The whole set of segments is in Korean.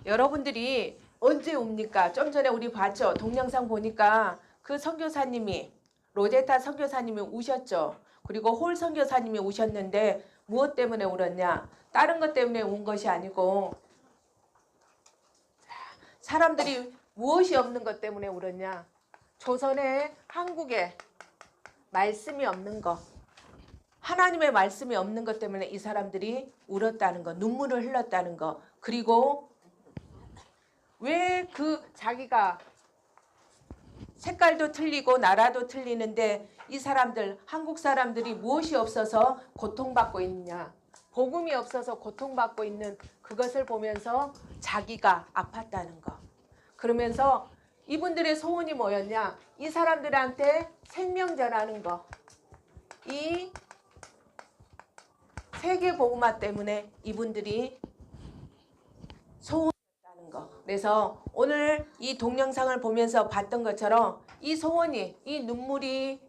여러분들이 언제 옵니까? 좀 전에 우리 봤죠? 동영상 보니까 그 선교사님이 로제타 선교사님이 우셨죠. 그리고 홀 선교사님이 우셨는데 무엇 때문에 울었냐? 다른 것 때문에 운 것이 아니고 사람들이 무엇이 없는 것 때문에 울었냐? 조선에 한국에 말씀이 없는 것, 하나님의 말씀이 없는 것 때문에 이 사람들이 울었다는 것, 눈물을 흘렸다는 것. 그리고 왜 그 자기가 색깔도 틀리고 나라도 틀리는데 이 사람들, 한국 사람들이 무엇이 없어서 고통받고 있느냐? 복음이 없어서 고통받고 있는 그것을 보면서 자기가 아팠다는 거. 그러면서 이분들의 소원이 뭐였냐? 이 사람들한테 생명 전하는 거. 이 세계 복음화 때문에 이분들이 소원이었다는 거. 그래서 오늘 이 동영상을 보면서 봤던 것처럼 이 소원이, 이 눈물이,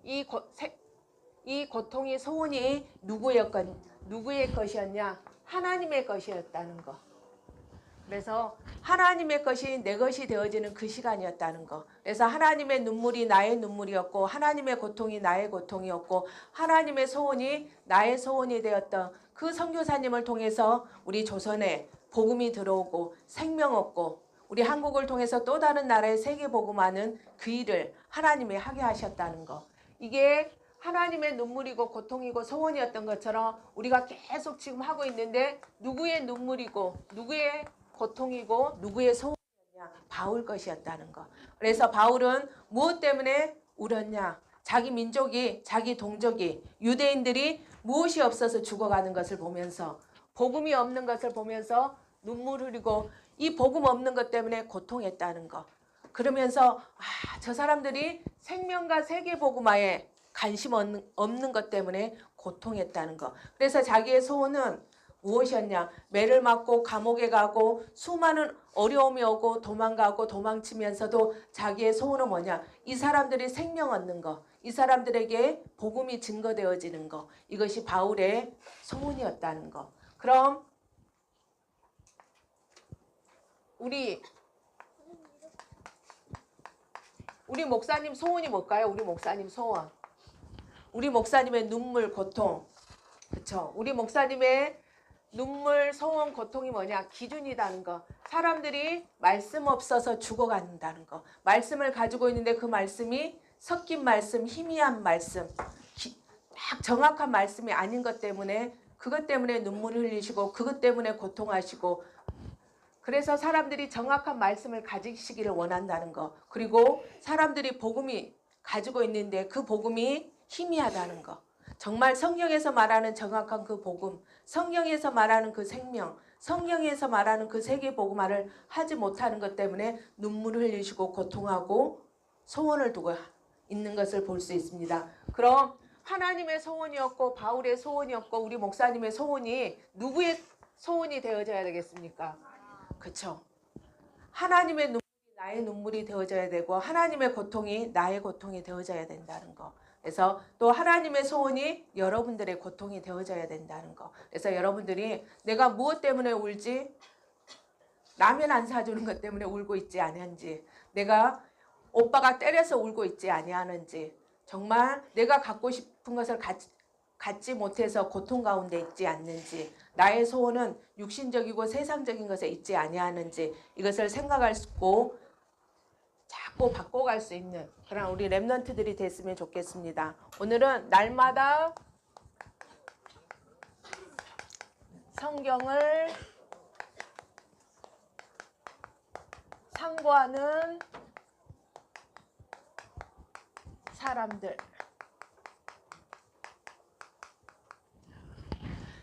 이 고통이 소원이 누구의 것이었냐? 하나님의 것이었다는 거. 그래서 하나님의 것이 내 것이 되어지는 그 시간이었다는 거. 그래서 하나님의 눈물이 나의 눈물이었고 하나님의 고통이 나의 고통이었고 하나님의 소원이 나의 소원이 되었던 그 선교사님을 통해서 우리 조선에 복음이 들어오고 생명 얻고 우리 한국을 통해서 또 다른 나라의 세계 복음하는 그 일을 하나님이 하게 하셨다는 거. 이게 하나님의 눈물이고 고통이고 소원이었던 것처럼 우리가 계속 지금 하고 있는데 누구의 눈물이고 누구의 고통이고 누구의 소원이었냐? 바울 것이었다는 거. 그래서 바울은 무엇 때문에 울었냐? 자기 민족이, 자기 동족이, 유대인들이 무엇이 없어서 죽어가는 것을 보면서 복음이 없는 것을 보면서 눈물 흘리고 이 복음 없는 것 때문에 고통했다는 거. 그러면서 저 사람들이 생명과 세계 복음화에 관심 없는 것 때문에 고통했다는 거. 그래서 자기의 소원은 무엇이었냐? 매를 맞고 감옥에 가고 수많은 어려움이 오고 도망가고 도망치면서도 자기의 소원은 뭐냐? 이 사람들이 생명 얻는 거. 이 사람들에게 복음이 증거되어지는 거. 이것이 바울의 소원이었다는 거. 그럼 우리 목사님 소원이 뭘까요? 우리 목사님 소원. 우리 목사님의 눈물, 고통. 그렇죠? 우리 목사님의 눈물, 소원, 고통이 뭐냐? 기준이라는 거. 사람들이 말씀 없어서 죽어간다는 거. 말씀을 가지고 있는데 그 말씀이 섞인 말씀, 희미한 말씀, 딱 정확한 말씀이 아닌 것 때문에 그것 때문에 눈물을 흘리시고 그것 때문에 고통하시고 그래서 사람들이 정확한 말씀을 가지시기를 원한다는 거. 그리고 사람들이 복음이 가지고 있는데 그 복음이 희미하다는 거. 정말 성경에서 말하는 정확한 그 복음, 성경에서 말하는 그 생명, 성경에서 말하는 그 세계 복음화를 하지 못하는 것 때문에 눈물을 흘리시고 고통하고 소원을 두고 있는 것을 볼 수 있습니다. 그럼 하나님의 소원이었고 바울의 소원이었고 우리 목사님의 소원이 누구의 소원이 되어져야 되겠습니까? 그렇죠. 하나님의 눈물이 나의 눈물이 되어져야 되고 하나님의 고통이 나의 고통이 되어져야 된다는 거. 그래서 또 하나님의 소원이 여러분들의 고통이 되어져야 된다는 거. 그래서 여러분들이 내가 무엇 때문에 울지? 라면 안 사주는 것 때문에 울고 있지 아니한지, 내가 오빠가 때려서 울고 있지 아니하는지, 정말 내가 갖고 싶은 것을 갖지 못해서 고통 가운데 있지 않는지, 나의 소원은 육신적이고 세상적인 것에 있지 아니하는지 이것을 생각할 수 있고 자꾸 바꿔갈 수 있는 그런 우리 랩런트들이 됐으면 좋겠습니다. 오늘은 날마다 성경을 상고하는 사람들.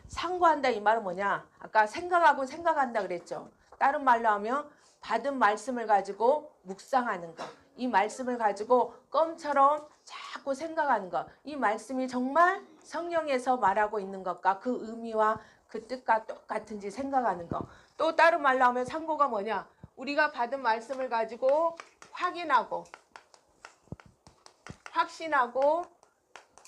상고한다 이 말은 뭐냐? 아까 생각하고 생각한다 그랬죠. 다른 말로 하면 받은 말씀을 가지고 묵상하는 것. 이 말씀을 가지고 껌처럼 자꾸 생각하는 것. 이 말씀이 정말 성경에서 말하고 있는 것과 그 의미와 그 뜻과 똑같은지 생각하는 것. 또 다른 말로 하면 상고가 뭐냐? 우리가 받은 말씀을 가지고 확인하고 확신하고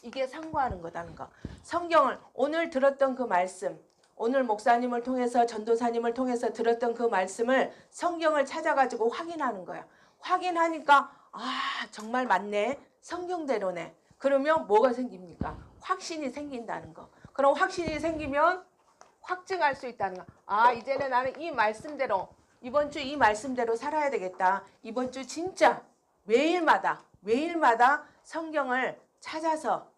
이게 상고하는 거다는 거. 성경을 오늘 들었던 그 말씀, 오늘 목사님을 통해서 전도사님을 통해서 들었던 그 말씀을 성경을 찾아가지고 확인하는 거야. 확인하니까 정말 맞네. 성경대로네. 그러면 뭐가 생깁니까? 확신이 생긴다는 거. 그럼 확신이 생기면 확증할 수 있다는 거. 이제는 나는 이 말씀대로 이번 주 이 말씀대로 살아야 되겠다. 이번 주 진짜 매일마다 성경을 찾아서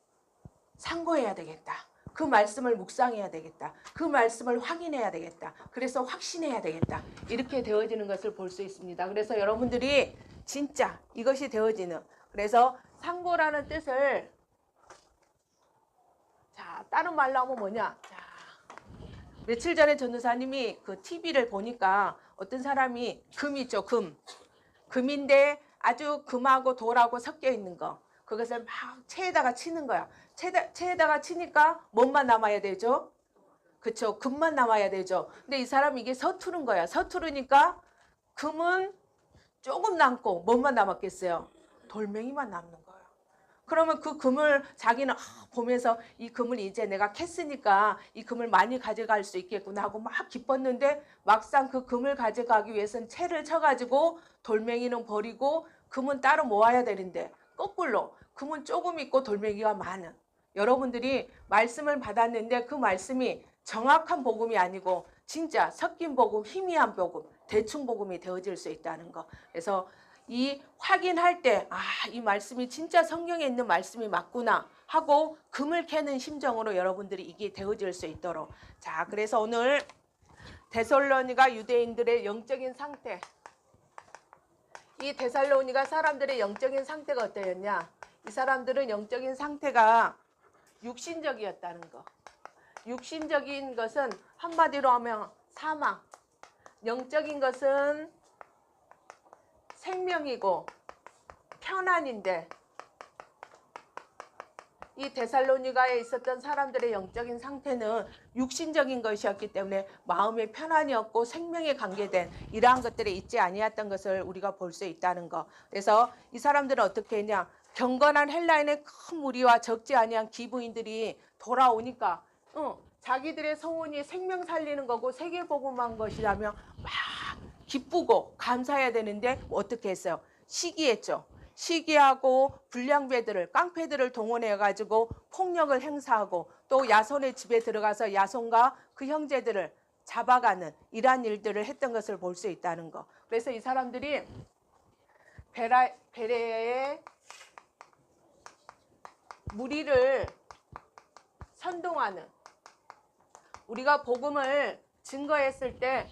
상고해야 되겠다. 그 말씀을 묵상해야 되겠다. 그 말씀을 확인해야 되겠다. 그래서 확신해야 되겠다. 이렇게 되어지는 것을 볼 수 있습니다. 그래서 여러분들이 진짜 이것이 되어지는, 그래서 상고라는 뜻을 다른 말로 하면 뭐냐. 며칠 전에 전도사님이 그 TV를 보니까 어떤 사람이 금 있죠. 금인데 아주 금하고 돌하고 섞여 있는 거. 그것을 막 체에다가 치는 거야. 체에다가 치니까 뭔만 남아야 되죠? 그쵸. 금만 남아야 되죠. 근데 이 사람이 이게 서투른 거야. 서투르니까 금은 조금 남고 뭔만 남았겠어요? 돌멩이만 남는 거예요. 그러면 그 금을 자기는 보면서 이 금을 이제 내가 캤으니까 이 금을 많이 가져갈 수 있겠구나 하고 막 기뻤는데 막상 그 금을 가져가기 위해서는 채를 쳐가지고 돌멩이는 버리고 금은 따로 모아야 되는데 거꾸로 금은 조금 있고 돌멩이가 많은, 여러분들이 말씀을 받았는데 그 말씀이 정확한 복음이 아니고 진짜 섞인 복음, 희미한 복음, 대충 복음이 되어질 수 있다는 거. 그래서 이 확인할 때 이 말씀이 진짜 성경에 있는 말씀이 맞구나 하고 금을 캐는 심정으로 여러분들이 이게 되어질 수 있도록. 자, 그래서 오늘 데살로니가 유대인들의 영적인 상태, 이 데살로니가 사람들의 영적인 상태가 어떠했냐. 이 사람들은 영적인 상태가 육신적이었다는 거. 육신적인 것은 한마디로 하면 사망, 영적인 것은 생명이고 편안인데, 이 데살로니가에 있었던 사람들의 영적인 상태는 육신적인 것이었기 때문에 마음의 편안이 없고 생명에 관계된 이러한 것들이 있지 아니었던 것을 우리가 볼 수 있다는 거. 그래서 이 사람들은 어떻게 했냐. 경건한 헬라인의 큰 무리와 적지 아니한 기부인들이 돌아오니까 자기들의 소원이 생명 살리는 거고 세계복음한 것이라며 막 기쁘고 감사해야 되는데 어떻게 했어요? 시기했죠. 시기하고 불량배들을, 깡패들을 동원해가지고 폭력을 행사하고 또 야손의 집에 들어가서 야손과 그 형제들을 잡아가는 이러한 일들을 했던 것을 볼 수 있다는 거. 그래서 이 사람들이 베레의 무리를 선동하는, 우리가 복음을 증거했을 때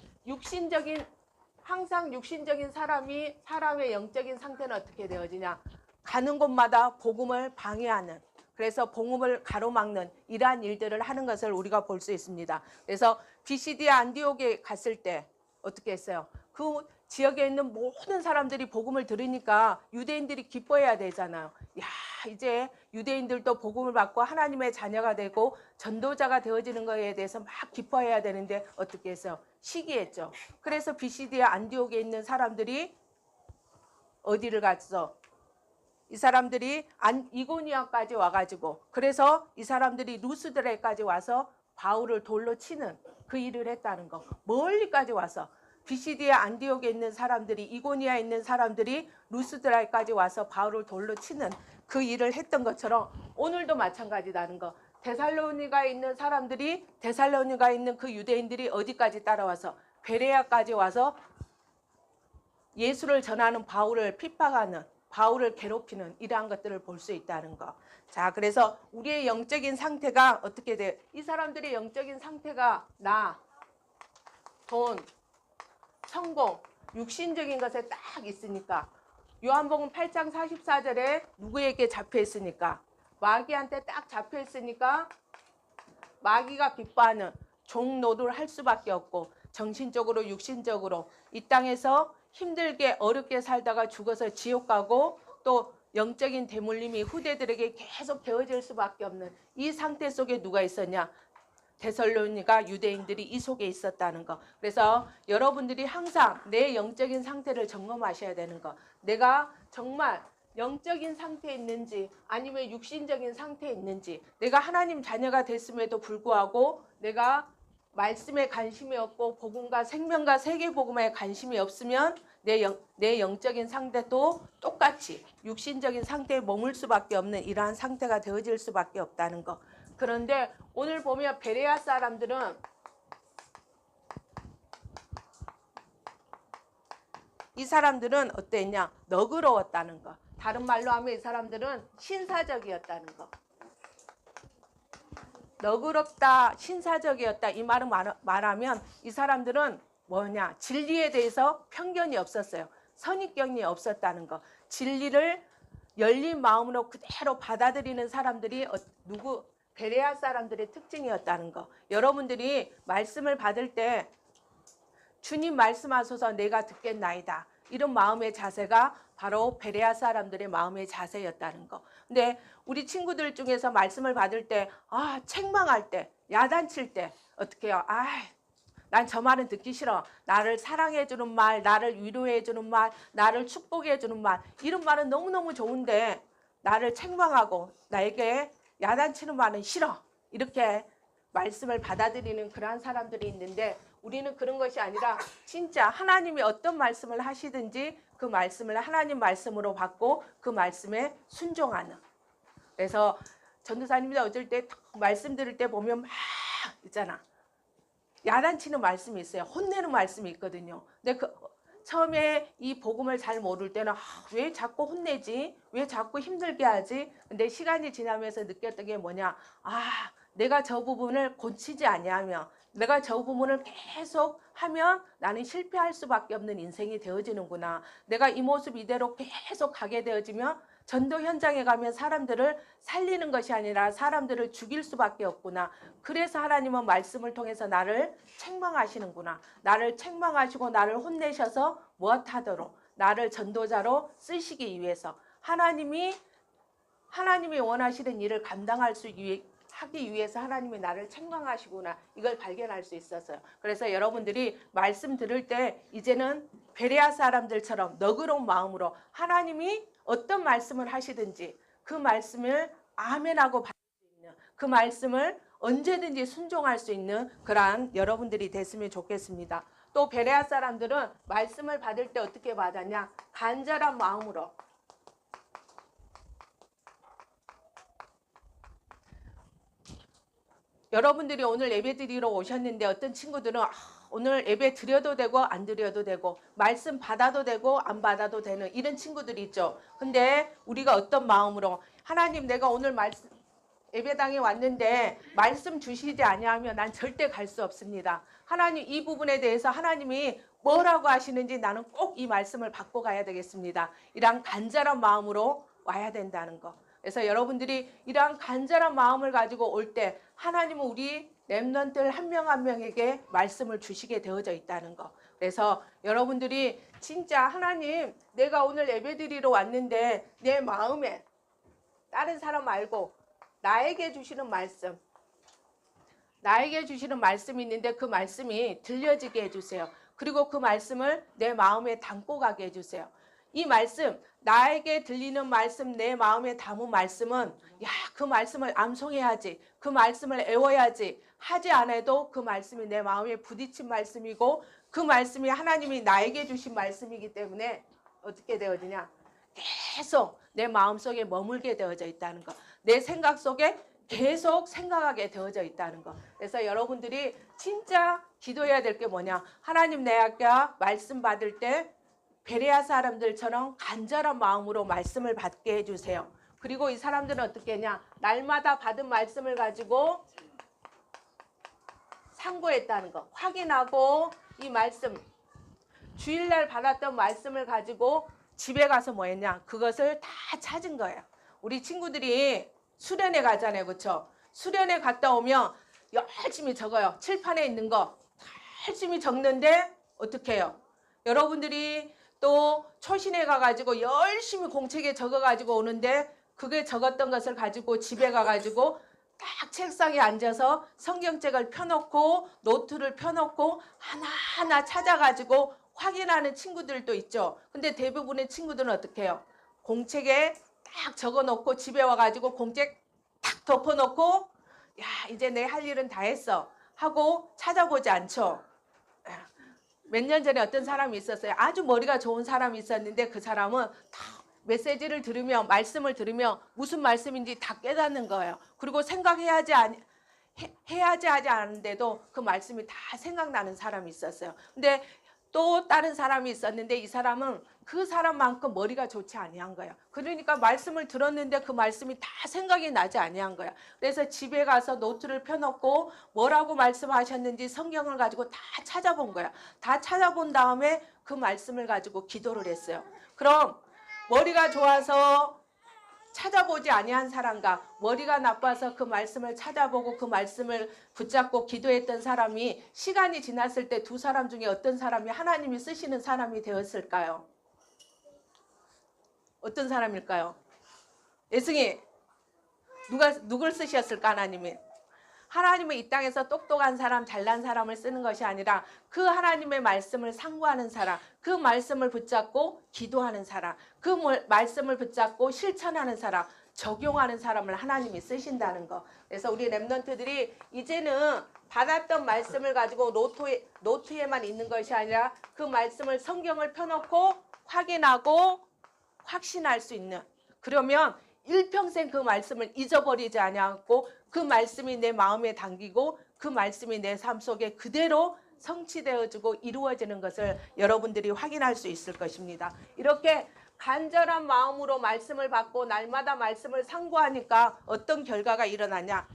항상 육신적인 사람의 영적인 상태는 어떻게 되어지냐. 가는 곳마다 복음을 방해하는, 그래서 복음을 가로막는 이러한 일들을 하는 것을 우리가 볼 수 있습니다. 그래서 비시디아 안디옥에 갔을 때 어떻게 했어요? 그 지역에 있는 모든 사람들이 복음을 들으니까 유대인들이 기뻐해야 되잖아요. 이제 유대인들도 복음을 받고 하나님의 자녀가 되고 전도자가 되어지는 것에 대해서 막 기뻐해야 되는데 어떻게 했어요? 시기했죠. 그래서 비시디아 안디옥에 있는 사람들이 어디를 갔어? 이 사람들이 이고니아까지 와가지고, 그래서 이 사람들이 루스드레까지 와서 바울을 돌로 치는 그 일을 했다는 거. 멀리까지 와서 비시디아 안디옥에 있는 사람들이, 이고니아에 있는 사람들이 루스드라까지 와서 바울을 돌로 치는 그 일을 했던 것처럼 오늘도 마찬가지라는 거. 데살로니가에 있는 사람들이, 데살로니가에 있는 그 유대인들이 어디까지 따라와서 베레아까지 와서 예수를 전하는 바울을 핍박하는, 바울을 괴롭히는 이러한 것들을 볼 수 있다는 거. 자, 그래서 우리의 영적인 상태가 어떻게 돼? 이 사람들의 영적인 상태가 돈, 성공, 육신적인 것에 딱 있으니까, 요한복음 8장 44절에 누구에게 잡혀 있으니까? 마귀한테 딱 잡혀 있으니까 마귀가 기뻐하는 종노를 할 수밖에 없고, 정신적으로 육신적으로 이 땅에서 힘들게 어렵게 살다가 죽어서 지옥 가고, 또 영적인 대물림이 후대들에게 계속 되어질 수밖에 없는 이 상태 속에 누가 있었냐? 데살로니가 유대인들이 이 속에 있었다는 거. 그래서 여러분들이 항상 내 영적인 상태를 점검하셔야 되는 거. 내가 정말 영적인 상태에 있는지 아니면 육신적인 상태에 있는지, 내가 하나님 자녀가 됐음에도 불구하고 내가 말씀에 관심이 없고 복음과 생명과 세계복음에 관심이 없으면 내 영적인 상태도 똑같이 육신적인 상태에 머물 수밖에 없는 이러한 상태가 되어질 수밖에 없다는 거. 그런데 오늘 보면 베레아 사람들은 이 사람들은 어땠냐? 너그러웠다는 거. 다른 말로 하면 이 사람들은 신사적이었다는 거. 너그럽다, 신사적이었다 이 말은 말하면 이 사람들은 뭐냐? 진리에 대해서 편견이 없었어요. 선입견이 없었다는 거. 진리를 열린 마음으로 그대로 받아들이는 사람들이 베레아 사람들의 특징이었다는 거. 여러분들이 말씀을 받을 때 주님 말씀하소서 내가 듣겠나이다. 이런 마음의 자세가 바로 베레아 사람들의 마음의 자세였다는 거. 근데 우리 친구들 중에서 말씀을 받을 때, 책망할 때, 야단칠 때 어떻게 해요? 난 저 말은 듣기 싫어. 나를 사랑해주는 말, 나를 위로해주는 말, 나를 축복해주는 말, 이런 말은 너무너무 좋은데 나를 책망하고 나에게 야단치는 말은 싫어. 이렇게 말씀을 받아들이는 그러한 사람들이 있는데 우리는 그런 것이 아니라 진짜 하나님이 어떤 말씀을 하시든지 그 말씀을 하나님 말씀으로 받고 그 말씀에 순종하는. 그래서 전도사님이 어쩔 때 말씀 들을 때 보면 막 있잖아. 야단치는 말씀이 있어요. 혼내는 말씀이 있거든요. 근데 처음에 이 복음을 잘 모를 때는 왜 자꾸 혼내지? 왜 자꾸 힘들게 하지? 근데 시간이 지나면서 느꼈던 게 뭐냐? 내가 저 부분을 고치지 아니하며 내가 저 부분을 계속 하면 나는 실패할 수밖에 없는 인생이 되어지는구나. 내가 이 모습 이대로 계속 가게 되어지면 전도 현장에 가면 사람들을 살리는 것이 아니라 사람들을 죽일 수밖에 없구나. 그래서 하나님은 말씀을 통해서 나를 책망하시는구나. 나를 책망하시고 나를 혼내셔서 무엇하도록 나를 전도자로 쓰시기 위해서 하나님이 원하시는 일을 감당할 수 하기 위해서 하나님이 나를 책망하시구나. 이걸 발견할 수 있었어요. 그래서 여러분들이 말씀 들을 때 이제는 베레아 사람들처럼 너그러운 마음으로 하나님이 어떤 말씀을 하시든지 그 말씀을 아멘하고 받을 수 있는 그 말씀을 언제든지 순종할 수 있는 그러한 여러분들이 됐으면 좋겠습니다. 또 베레아 사람들은 말씀을 받을 때 어떻게 받았냐? 간절한 마음으로. 여러분들이 오늘 예배 드리러 오셨는데 어떤 친구들은 오늘 예배 드려도 되고 안 드려도 되고 말씀 받아도 되고 안 받아도 되는 이런 친구들이 있죠. 근데 우리가 어떤 마음으로 하나님 내가 오늘 예배당에 왔는데 말씀 주시지 아니하면 난 절대 갈 수 없습니다. 하나님 이 부분에 대해서 하나님이 뭐라고 하시는지 나는 꼭 이 말씀을 받고 가야 되겠습니다. 이런 간절한 마음으로 와야 된다는 거. 그래서 여러분들이 이러한 간절한 마음을 가지고 올 때 하나님은 우리 렘넌트들 한 명 한 명에게 말씀을 주시게 되어져 있다는 거. 그래서 여러분들이 진짜 하나님 내가 오늘 예배드리러 왔는데 내 마음에 다른 사람 말고 나에게 주시는 말씀이 있는데 그 말씀이 들려지게 해주세요. 그리고 그 말씀을 내 마음에 담고 가게 해주세요. 이 말씀, 나에게 들리는 말씀, 내 마음에 담은 말씀은 그 말씀을 암송해야지, 그 말씀을 애워야지 하지 않아도 그 말씀이 내 마음에 부딪힌 말씀이고 그 말씀이 하나님이 나에게 주신 말씀이기 때문에 어떻게 되어지냐? 계속 내 마음속에 머물게 되어져 있다는 거. 내 생각 속에 계속 생각하게 되어져 있다는 거. 그래서 여러분들이 진짜 기도해야 될 게 뭐냐? 하나님 내가 말씀 받을 때 베레아 사람들처럼 간절한 마음으로 말씀을 받게 해주세요. 그리고 이 사람들은 어떻게 했냐? 날마다 받은 말씀을 가지고 상고했다는 거. 확인하고 이 말씀, 주일날 받았던 말씀을 가지고 집에 가서 뭐 했냐? 그것을 다 찾은 거예요. 우리 친구들이 수련회 가잖아요. 그렇죠? 수련회 갔다 오면 열심히 적어요. 칠판에 있는 거 열심히 적는데 어떻게 해요? 여러분들이 또 초신에 가가지고 열심히 공책에 적어가지고 오는데 그게 적었던 것을 가지고 집에 가가지고 딱 책상에 앉아서 성경책을 펴놓고 노트를 펴놓고 하나하나 찾아가지고 확인하는 친구들도 있죠. 근데 대부분의 친구들은 어떻게 해요? 공책에 딱 적어놓고 집에 와가지고 공책 딱 덮어놓고 이제 내 할 일은 다 했어. 하고 찾아보지 않죠. 몇 년 전에 어떤 사람이 있었어요. 아주 머리가 좋은 사람이 있었는데 그 사람은 다 메시지를 들으며 말씀을 들으며 무슨 말씀인지 다 깨닫는 거예요. 그리고 생각해야지 해야지 하지 않은데도 그 말씀이 다 생각나는 사람이 있었어요. 근데 또 다른 사람이 있었는데 이 사람은 그 사람만큼 머리가 좋지 아니한 거야. 그러니까 말씀을 들었는데 그 말씀이 다 생각이 나지 아니한 거야. 그래서 집에 가서 노트를 펴놓고 뭐라고 말씀하셨는지 성경을 가지고 다 찾아본 거야. 다 찾아본 다음에 그 말씀을 가지고 기도를 했어요. 그럼 머리가 좋아서 찾아보지 아니한 사람과 머리가 나빠서 그 말씀을 찾아보고 그 말씀을 붙잡고 기도했던 사람이 시간이 지났을 때 두 사람 중에 어떤 사람이 하나님이 쓰시는 사람이 되었을까요? 어떤 사람일까요? 예승이 누굴 쓰셨을까? 하나님이. 하나님은 이 땅에서 똑똑한 사람, 잘난 사람을 쓰는 것이 아니라 그 하나님의 말씀을 상고하는 사람, 그 말씀을 붙잡고 기도하는 사람, 그 말씀을 붙잡고 실천하는 사람, 적용하는 사람을 하나님이 쓰신다는 거. 그래서 우리 랩런트들이 이제는 받았던 말씀을 가지고 노트에만 있는 것이 아니라 그 말씀을 성경을 펴놓고 확인하고 확신할 수 있는, 그러면 일평생 그 말씀을 잊어버리지 아니하고 그 말씀이 내 마음에 담기고 그 말씀이 내 삶 속에 그대로 성취되어지고 이루어지는 것을 여러분들이 확인할 수 있을 것입니다. 이렇게 간절한 마음으로 말씀을 받고 날마다 말씀을 상고하니까 어떤 결과가 일어나냐?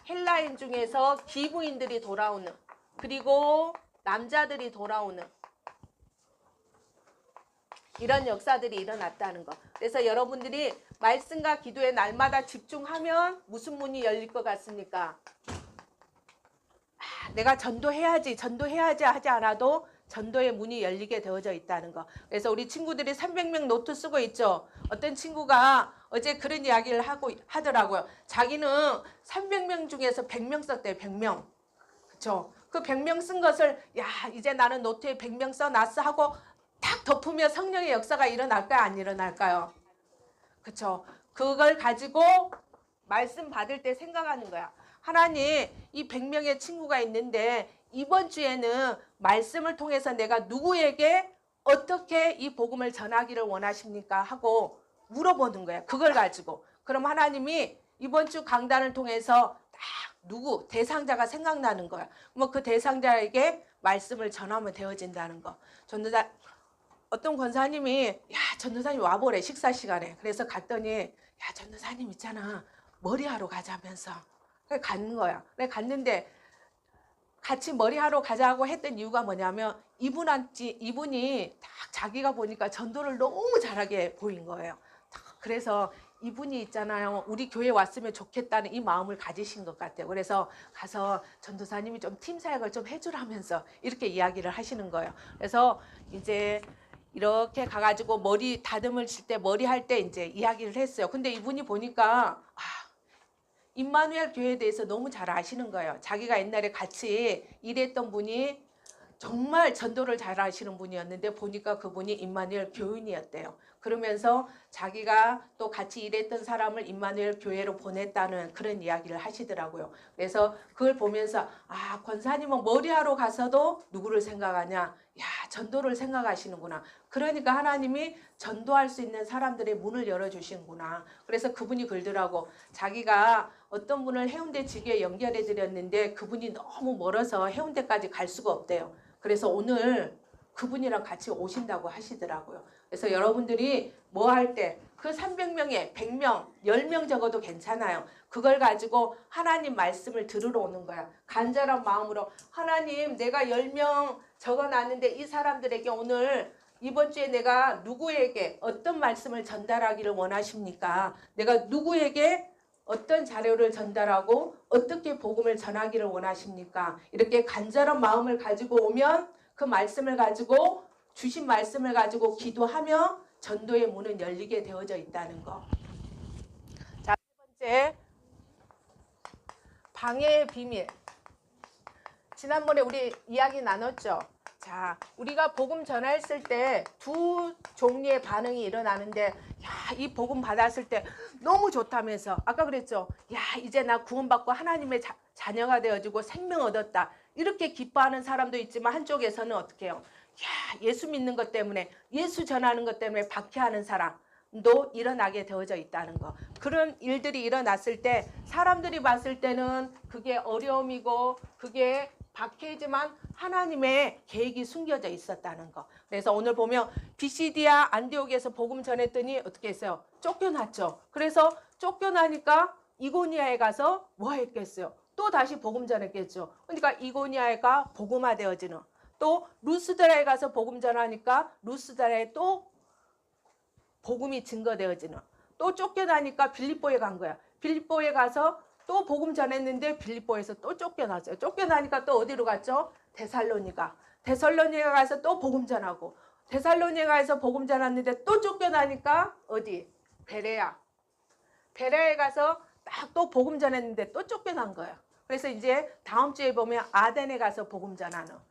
헬라인 중에서 기부인들이 돌아오는, 그리고 남자들이 돌아오는 이런 역사들이 일어났다는 거. 그래서 여러분들이 말씀과 기도에 날마다 집중하면 무슨 문이 열릴 것 같습니까? 내가 전도해야지 하지 않아도 전도의 문이 열리게 되어져 있다는 거. 그래서 우리 친구들이 300명 노트 쓰고 있죠. 어떤 친구가 어제 그런 이야기를 하더라고요. 자기는 300명 중에서 100명 썼대요. 100명. 그렇죠? 그 100명 쓴 것을 이제 나는 노트에 100명 써놨어 하고 딱 덮으면 성령의 역사가 일어날까요? 안 일어날까요? 그렇죠? 그걸 가지고 말씀 받을 때 생각하는 거야. 하나님, 이 100명의 친구가 있는데 이번 주에는 말씀을 통해서 내가 누구에게 어떻게 이 복음을 전하기를 원하십니까? 하고 물어보는 거야. 그걸 가지고. 그럼 하나님이 이번 주 강단을 통해서 딱 누구 대상자가 생각나는 거야. 뭐 그 대상자에게 말씀을 전하면 되어진다는 거. 전도사 어떤 권사님이 전도사님 와보래, 식사 시간에. 그래서 갔더니 전도사님 있잖아, 머리하러 가자면서. 그래 갔는 거야. 그래 갔는데 같이 머리하러 가자고 했던 이유가 뭐냐면 이분이 딱 자기가 보니까 전도를 너무 잘하게 보인 거예요. 그래서 이분이 있잖아요, 우리 교회 왔으면 좋겠다는 이 마음을 가지신 것 같아요. 그래서 가서 전도사님이 좀 팀 사역을 좀 해주라면서 이렇게 이야기를 하시는 거예요. 그래서 이제 이렇게 가가지고 머리 다듬을 칠 때 머리 할 때 이제 이야기를 했어요. 근데 이분이 보니까 임마누엘 교회에 대해서 너무 잘 아시는 거예요. 자기가 옛날에 같이 일했던 분이 정말 전도를 잘 하시는 분이었는데 보니까 그분이 임마누엘 교인이었대요. 그러면서 자기가 또 같이 일했던 사람을 임마누엘 교회로 보냈다는 그런 이야기를 하시더라고요. 그래서 그걸 보면서 권사님은 머리하러 가서도 누구를 생각하냐? 전도를 생각하시는구나. 그러니까 하나님이 전도할 수 있는 사람들의 문을 열어주시는구나. 그래서 그분이 그러더라고. 자기가 어떤 분을 해운대 지교에 연결해 드렸는데 그분이 너무 멀어서 해운대까지 갈 수가 없대요. 그래서 오늘 그분이랑 같이 오신다고 하시더라고요. 그래서 여러분들이 뭐 할 때 그 300명에 100명, 10명 적어도 괜찮아요. 그걸 가지고 하나님 말씀을 들으러 오는 거야. 간절한 마음으로 하나님, 내가 10명 적어놨는데 이 사람들에게 오늘 이번 주에 내가 누구에게 어떤 말씀을 전달하기를 원하십니까? 내가 누구에게 어떤 자료를 전달하고 어떻게 복음을 전하기를 원하십니까? 이렇게 간절한 마음을 가지고 오면 그 말씀을 가지고 주신 말씀을 가지고 기도하며 전도의 문은 열리게 되어져 있다는 거. 자, 세 번째, 방해의 비밀. 지난번에 우리 이야기 나눴죠. 자, 우리가 복음 전했을 때 두 종류의 반응이 일어나는데, 야, 이 복음 받았을 때 너무 좋다면서, 아까 그랬죠? 야, 이제 나 구원받고 하나님의 자녀가 되어지고 생명 얻었다. 이렇게 기뻐하는 사람도 있지만, 한쪽에서는 어떻게 해요? 야, 예수 믿는 것 때문에, 예수 전하는 것 때문에 박해하는 사람도 일어나게 되어져 있다는 거. 그런 일들이 일어났을 때 사람들이 봤을 때는 그게 어려움이고 그게 박해지만 하나님의 계획이 숨겨져 있었다는 거. 그래서 오늘 보면 비시디아 안디옥에서 복음 전했더니 어떻게 했어요? 쫓겨났죠. 그래서 쫓겨나니까 이고니아에 가서 뭐 했겠어요? 또 다시 복음 전했겠죠. 그러니까 이고니아가 복음화되어지는, 또 루스드라에 가서 복음 전하니까 루스드라에 또 복음이 증거되어지는, 또 쫓겨나니까 빌립보에 간 거야. 빌립보에 가서 또 복음 전했는데 빌립보에서 또 쫓겨났어요. 쫓겨나니까 또 어디로 갔죠? 데살로니가. 데살로니가 가서 또 복음 전하고, 데살로니가에서 복음 전했는데 또 쫓겨나니까 어디? 베레아. 베레아에 가서 딱 또 복음 전했는데 또 쫓겨난 거예요. 그래서 이제 다음 주에 보면 아덴에 가서 복음 전하는. 야,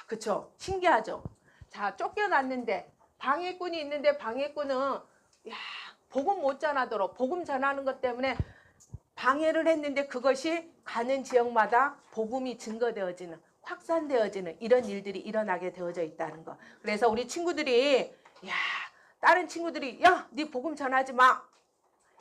그쵸? 신기하죠? 자, 쫓겨났는데 방해꾼이 있는데 방해꾼은 야, 복음 못 전하도록 복음 전하는 것 때문에 방해를 했는데 그것이 가는 지역마다 복음이 증거되어지는, 확산되어지는 이런 일들이 일어나게 되어져 있다는 거. 그래서 우리 친구들이 야, 다른 친구들이 야, 네 복음 전하지 마.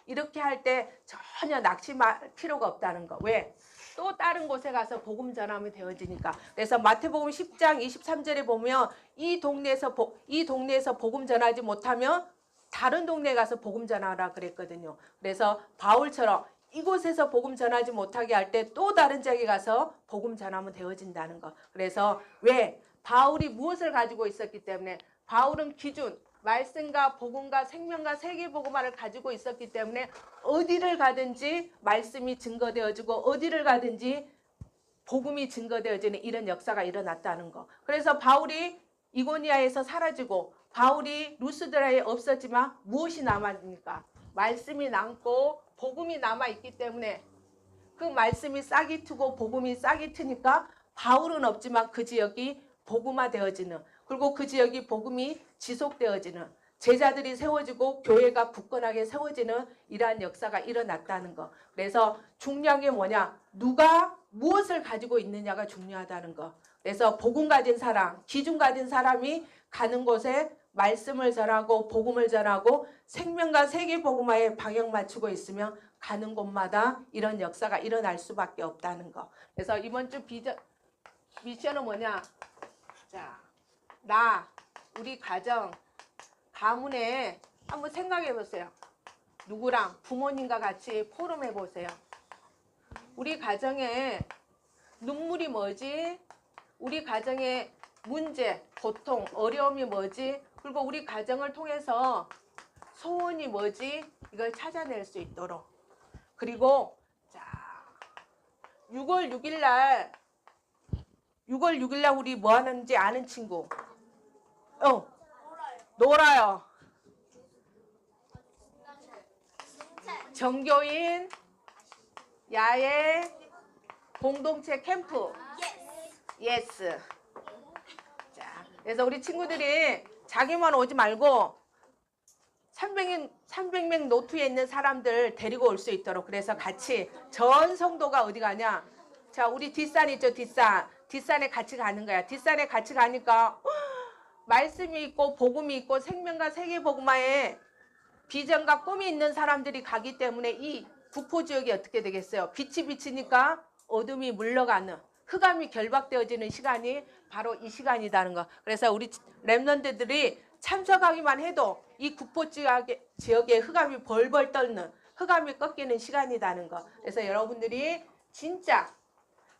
이렇게 할 때 전혀 낙심할 필요가 없다는 거. 왜? 또 다른 곳에 가서 복음 전하면 되어지니까. 그래서 마태복음 10장 23절에 보면 이 동네에서 복음 전하지 못하면 다른 동네에 가서 복음 전하라 그랬거든요. 그래서 바울처럼 이곳에서 복음 전하지 못하게 할 때 또 다른 지역에 가서 복음 전하면 되어진다는 거. 그래서 왜? 바울이 무엇을 가지고 있었기 때문에, 바울은 기준, 말씀과 복음과 생명과 세계복음화를 가지고 있었기 때문에 어디를 가든지 말씀이 증거되어지고 어디를 가든지 복음이 증거되어지는 이런 역사가 일어났다는 거. 그래서 바울이 이고니아에서 사라지고 바울이 루스드라에 없었지만 무엇이 남았습니까? 말씀이 남고 복음이 남아있기 때문에 그 말씀이 싹이 트고 복음이 싹이 트니까 바울은 없지만 그 지역이 복음화되어지는, 그리고 그 지역이 복음이 지속되어지는, 제자들이 세워지고 교회가 굳건하게 세워지는 이러한 역사가 일어났다는 거. 그래서 중요한 게 뭐냐? 누가 무엇을 가지고 있느냐가 중요하다는 거. 그래서 복음 가진 사람, 기준 가진 사람이 가는 곳에 말씀을 전하고 복음을 전하고 생명과 세계 복음화에 방향 맞추고 있으면 가는 곳마다 이런 역사가 일어날 수밖에 없다는 거. 그래서 이번 주 미션은 뭐냐? 자, 우리 가정, 가문에 한번 생각해 보세요. 누구랑? 부모님과 같이 포럼해 보세요. 우리 가정에 눈물이 뭐지? 우리 가정의 문제, 고통, 어려움이 뭐지? 그리고 우리 가정을 통해서 소원이 뭐지? 이걸 찾아낼 수 있도록. 그리고 자, 6월 6일 날 우리 뭐 하는지 아는 친구? 놀아요. 정교인 야외 공동체 캠프. 예스. 자, 그래서 우리 친구들이 자기만 오지 말고 300명 노트에 있는 사람들 데리고 올 수 있도록, 그래서 같이 전 성도가 어디 가냐? 자, 우리 뒷산 있죠? 뒷산에 같이 가는 거야. 뒷산에 같이 가니까 말씀이 있고 복음이 있고 생명과 세계복음화에 비전과 꿈이 있는 사람들이 가기 때문에 이 구포 지역이 어떻게 되겠어요? 빛이 비치니까 어둠이 물러가는, 흑암이 결박되어지는 시간이 바로 이 시간이라는 거. 그래서 우리 렘넌트들이 참석하기만 해도 이 구포 지역의 흑암이 벌벌 떨는, 흑암이 꺾이는 시간이라는 거. 그래서 여러분들이 진짜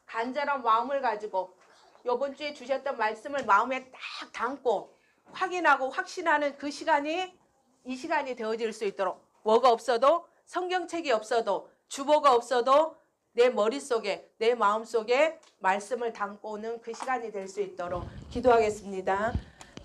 간절한 마음을 가지고 이번 주에 주셨던 말씀을 마음에 딱 담고 확인하고 확신하는 그 시간이 이 시간이 되어질 수 있도록, 뭐가 없어도, 성경책이 없어도, 주보가 없어도 내 머릿속에, 내 마음속에 말씀을 담고 오는 그 시간이 될 수 있도록 기도하겠습니다.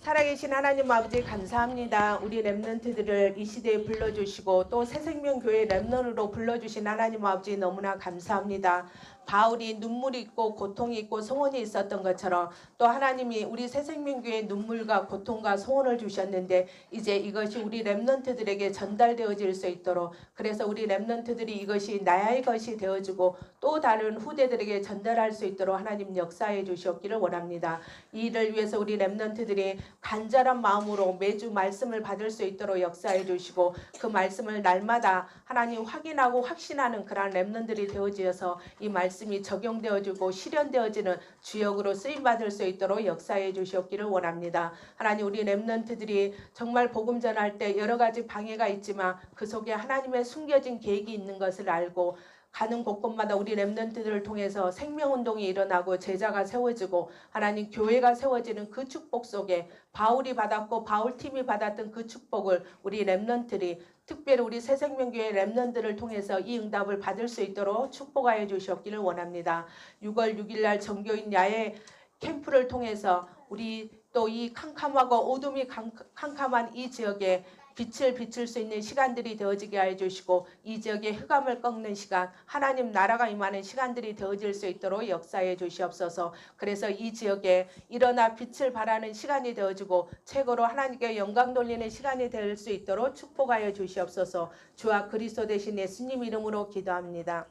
살아계신 하나님 아버지 감사합니다. 우리 렘넌트들을 이 시대에 불러주시고 또 새생명교회 렘넌으로 불러주신 하나님 아버지 너무나 감사합니다. 바울이 눈물이 있고 고통이 있고 소원이 있었던 것처럼 또 하나님이 우리 새생명교회에 눈물과 고통과 소원을 주셨는데 이제 이것이 우리 렘넌트들에게 전달되어질 수 있도록 그래서 우리 렘넌트들이 이것이 나의 것이 되어주고 또 다른 후대들에게 전달할 수 있도록 하나님 역사해 주셨기를 원합니다. 이 일을 위해서 우리 렘넌트들이 간절한 마음으로 매주 말씀을 받을 수 있도록 역사해 주시고 그 말씀을 날마다 하나님 확인하고 확신하는 그러한 렘넌트들이 되어지어서 이 말씀이 적용되어지고 실현되어지는 주역으로 쓰임받을 수 있도록 역사해 주셨기를 원합니다. 하나님 우리 렘넌트들이 정말 복음 전할 때 여러 가지 방해가 있지만 그 속에 하나님의 숨겨진 계획이 있는 것을 알고 가는 곳곳마다 우리 렘넌트들을 통해서 생명운동이 일어나고 제자가 세워지고 하나님 교회가 세워지는 그 축복 속에 바울이 받았고 바울팀이 받았던 그 축복을 우리 렘넌트들이 특별히 우리 새생명교회 렘넌트들을 통해서 이 응답을 받을 수 있도록 축복하여 주셨기를 원합니다. 6월 6일 날 정교인 야외 캠프를 통해서 우리 또 이 캄캄하고 어둠이 캄캄한 이 지역에 빛을 비출 수 있는 시간들이 되어지게 하여 주시고 이 지역의 흑암을 꺾는 시간 하나님 나라가 임하는 시간들이 되어질 수 있도록 역사해 주시옵소서. 그래서 이 지역에 일어나 빛을 발하는 시간이 되어지고 최고로 하나님께 영광 돌리는 시간이 될 수 있도록 축복하여 주시옵소서. 주와 그리스도 대신 예수님 이름으로 기도합니다.